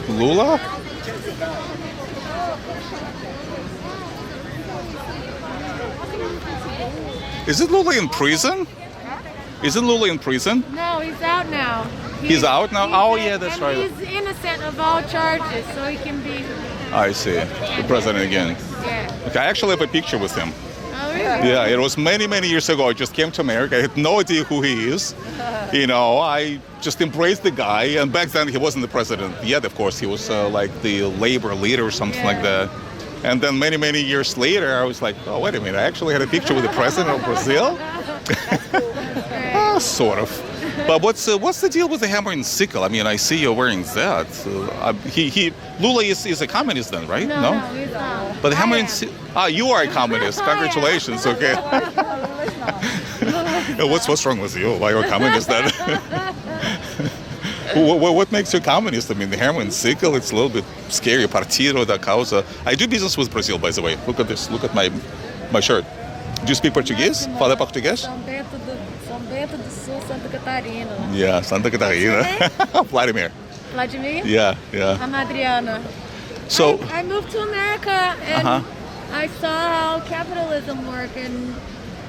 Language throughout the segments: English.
Lula? Isn't Lula in prison? Isn't Lula in prison? No, he's out now. He's out now? Oh, yeah, that's right. He's innocent of all charges, so he can be... I see. The president again. Yeah. Okay, I actually have a picture with him. Oh, really? Yeah, it was many, many years ago. I just came to America. I had no idea who he is. You know, I just embraced the guy. And back then, he wasn't the president yet, of course. He was like the labor leader or something like that. And then many, many years later, I was like, oh, wait a minute. I actually had a picture with the president of Brazil? Sort of. But what's the deal with the hammer and sickle? I mean, I see you're wearing that. Lula is a communist then, right? No, he's not. But the hammer and sickle... you are a communist. Congratulations, okay. What's wrong with you? Why are you a communist then? What makes you a communist? I mean, the hammer and sickle, it's a little bit scary. Partido da causa. I do business with Brazil, by the way. Look at this. Look at my shirt. Do you speak Portuguese? Fala português? São Bento do Sul, Santa Catarina. Yeah, Santa Catarina. Vladimir. Vladimir? Yeah. I'm Adriana. So I moved to America and I saw how capitalism worked and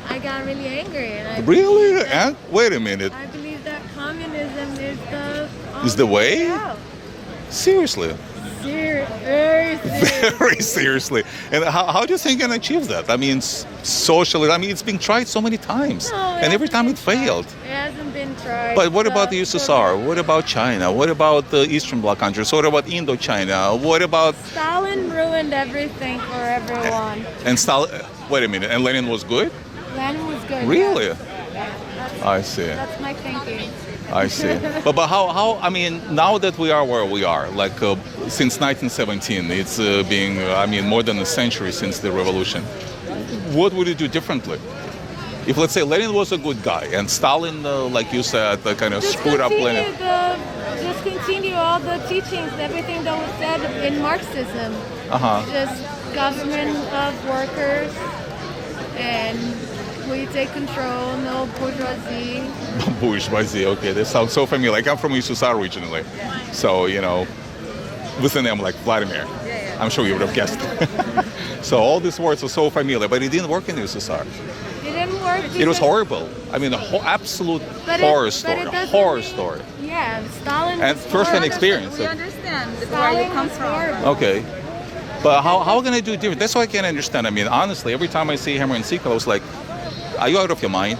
I got really angry. And really? And wait a minute. I believe that communism is the way? Out. Seriously? Very seriously. Very seriously. And how do you think you can achieve that? I mean, socially, I mean, it's been tried so many times. And every time it failed. It hasn't been tried. But what about the USSR? What about China? What about the Eastern Bloc countries? What about Indochina? What about... Stalin ruined everything for everyone. And Stalin... Wait a minute. And Lenin was good? Lenin was good. Really? Yeah. I see. That's my thinking. I see. But how, I mean, now that we are where we are, like since 1917, it's being, I mean, more than a century since the revolution. What would you do differently? If, let's say, Lenin was a good guy and Stalin, like you said, kind of screwed up Lenin. Just continue all the teachings, everything that was said in Marxism. Just government of workers and we take control, no bourgeoisie. Bourgeoisie, okay, that sounds so familiar. Like I'm from USSR originally. So, you know, with a name like Vladimir. I'm sure you would have guessed. So all these words are so familiar, but it didn't work in the USSR. It didn't work. It was horrible. I mean, absolute horror story. Horror story. Yeah, Stalin. And first-hand experience. We understand where you come from. Okay. But how can I do it different? That's why I can't understand. I mean, honestly, every time I see hammer and sickle, I was like, are you out of your mind?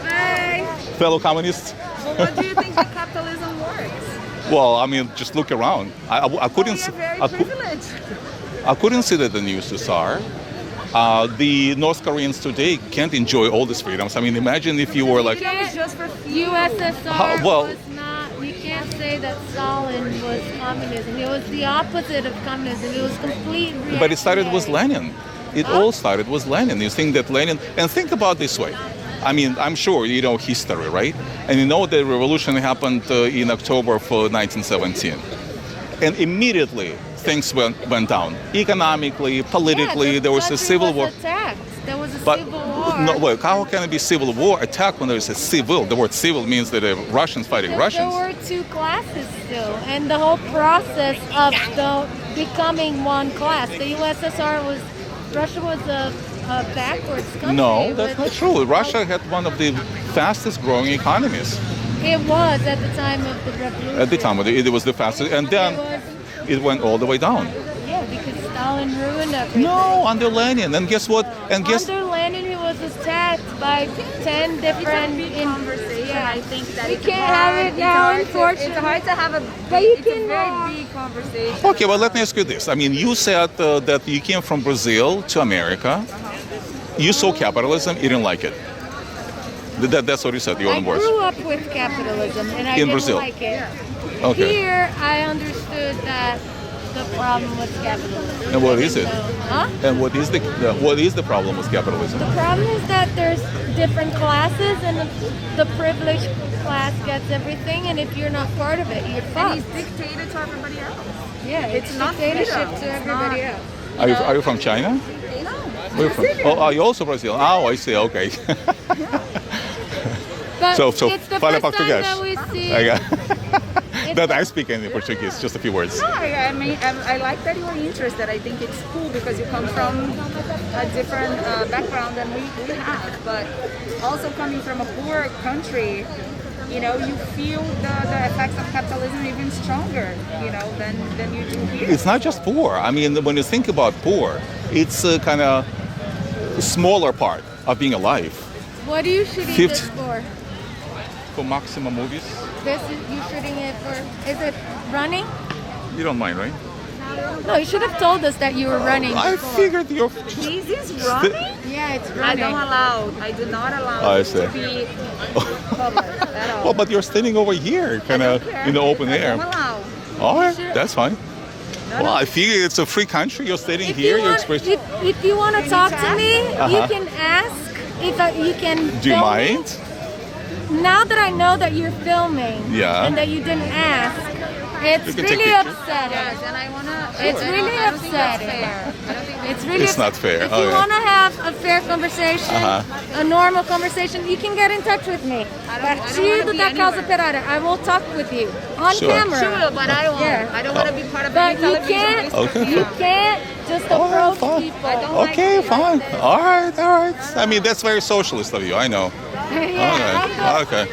Hi. Fellow communists? Well, what do you think that capitalism works? Well, I mean, just look around. I couldn't. You're very privileged. I couldn't see that in the USSR. The North Koreans today can't enjoy all these freedoms. I mean, imagine if you were like... Just for USSR was not... You can't say that Stalin was communism. It was the opposite of communism. It was complete reactionary. But it started with Lenin. It all started with Lenin. You think that Lenin... And think about it this way. I mean, I'm sure you know history, right? And you know the revolution happened in October of 1917. And immediately things went down. Economically, politically, there was a civil war. Attacked. There was a civil war. No, well, how can it be civil war attack when there is a civil? The word civil means that the Russians fighting Russians. There were two classes still. And the whole process of becoming one class. The USSR was... Russia was a backwards country. No, that's not true. Russia had one of the fastest growing economies. It was at the time of the revolution. At the time, it was the fastest, and then it went all the way down. Yeah, because Stalin ruined everything. No, under Lenin, and guess what? Under Lenin, he was attacked by 10 different conversation. Yeah, I think that we can't have it now, unfortunately. It's hard to have a very big conversation. Okay, well, let me ask you this. I mean, you said that you came from Brazil to America. You saw capitalism, you didn't like it. That's what you said, your own words. I grew up with capitalism, and I didn't like it. Okay. Here, I understood that the problem was capitalism. And what is it? Huh? And what is the problem with capitalism? The problem is that there's different classes, and the privileged class gets everything, and if you're not part of it, you're fucked. And he's dictated to everybody else. Yeah, it's not dictatorship freedom. to everybody else. Are you from China? No. Where from? Oh, you also Brazil. Oh, I see. Okay. But So, it's the fala first time português. that we see. That I speak in Portuguese, just a few words. No, I mean, I like that you're interested. I think it's cool because you come from a different background than we have. But also coming from a poor country, you know, you feel the effects of capitalism even stronger, you know, than you do here. It's not just poor. I mean, when you think about poor, it's a kind of smaller part of being alive. What are you shooting 50 this for? For Maxima movies, This is you shooting it for? Is it running? you don't mind, right? No, you should have told us that you were running. I before. figured you're. This is running? Yeah, it's I running. don't allow. I do not allow I it see. to be covered at all. Well, but you're standing over here, kind of in the open I air. don't allow. All right, Sure. that's fine. Well, I figure it's a free country. You're standing If here. you You're want, expressing. if you want to talk to me, you Uh-huh. can ask. If you can. Do you film me. mind? Now that I know that you're filming, Yeah. and that you didn't ask, it's You can take really pictures. upsetting. Yes, and I wanna. It's really I don't think that's upsetting. fair. I don't think that's It's really It's not fair. If you Okay. want to have a fair conversation, Uh-huh. a normal conversation, you can get in touch with me. wanna Partido be da Causa anywhere. Operária. I will talk with you on Sure. camera. Sure, but I don't. Yeah. I don't want to be part of But any you television. can't. Okay. You can't just All right, approach fine. people. I don't like Okay, it like fine. this. All right, all right. I mean, that's very socialist of you. I know. Yeah. Okay.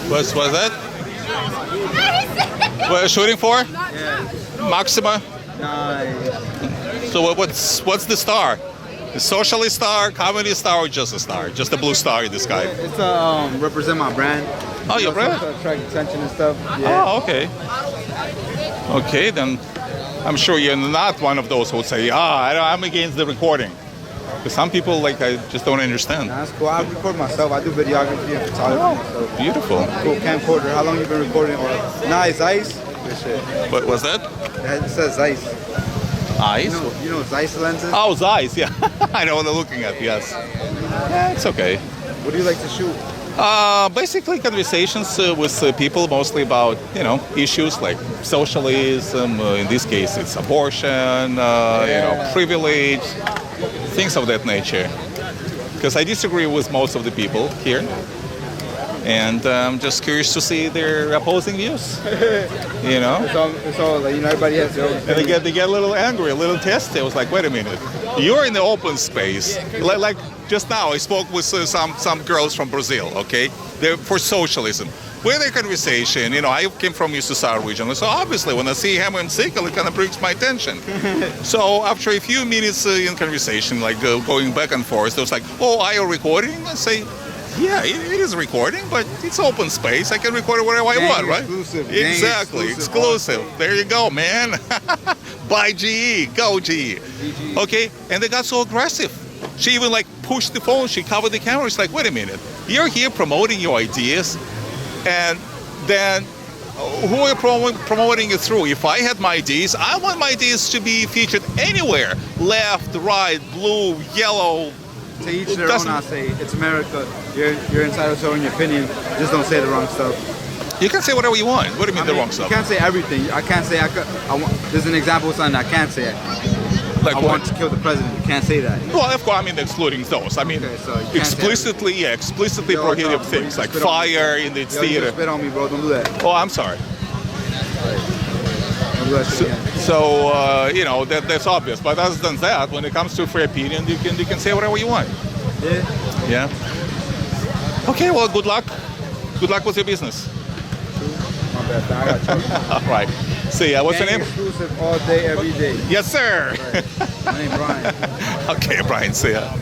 What's that? What are you shooting for? Maxima? Nice. So what's the star? The socialist star, communist star, or just a star? Just a blue star in the sky? It's to represent my brand. Oh, your brand? To attract attention and stuff. Yeah. Oh, okay. Okay, then I'm sure you're not one of those who would say, I'm against the recording. Because some people, like, I just don't understand. Nah, that's cool. I record myself. I do videography and photography. So Beautiful. cool camcorder. How long you been recording? Or nice ice? Good shit. What was that? It says Zeiss. Eyes? You know Zeiss lenses? Oh, Zeiss, yeah. I know what they're looking at, yes. Yeah, it's okay. What do you like to shoot? Basically conversations with people mostly about, issues like socialism, in this case it's abortion, privilege, things of that nature. Because I disagree with most of the people here. And I'm just curious to see their opposing views, It's all like, everybody has their own And opinion. they get a little angry, a little testy. I was like, wait a minute, you're in the open space. Like just now, I spoke with some girls from Brazil, okay? They're for socialism. With their conversation, I came from USSR region, so obviously when I see hammer and sickle, it kind of brings my attention. So after a few minutes in conversation, like going back and forth, it was like, oh, are you recording? I say, yeah, it is recording, but it's open space. I can record it wherever I want, right? Exclusive. Exactly, exclusive. There you go, man. Buy GE, go GE. Okay, and they got so aggressive. She even pushed the phone, she covered the camera. It's like, wait a minute, you're here promoting your ideas, and then who are you promoting it through? If I had my ideas, I want my ideas to be featured anywhere. Left, right, blue, yellow. To each their own, I say. It's America. You're entitled to your opinion. Just don't say the wrong stuff. You can say whatever you want. What do you mean the wrong You stuff? can't say everything. I can't say there's an example of something I can't say. Like I what? want to kill the president. You can't say that. Well, of course, excluding those. I mean, Okay, so you can't say explicitly Yo, prohibitive bro, things you like spit on me. fire in the Yo, you theater. just spit on me, bro. Don't do that. Oh, I'm sorry. Don't do that shit again. So that's obvious. But other than that, when it comes to free opinion, you can say whatever you want. Yeah. Yeah. Okay. Well, good luck. Good luck with your business. My bad. I got you. All right. See ya. What's your Gang name? exclusive all day, every day. Yes, sir. My name Brian. Okay, Brian. See ya.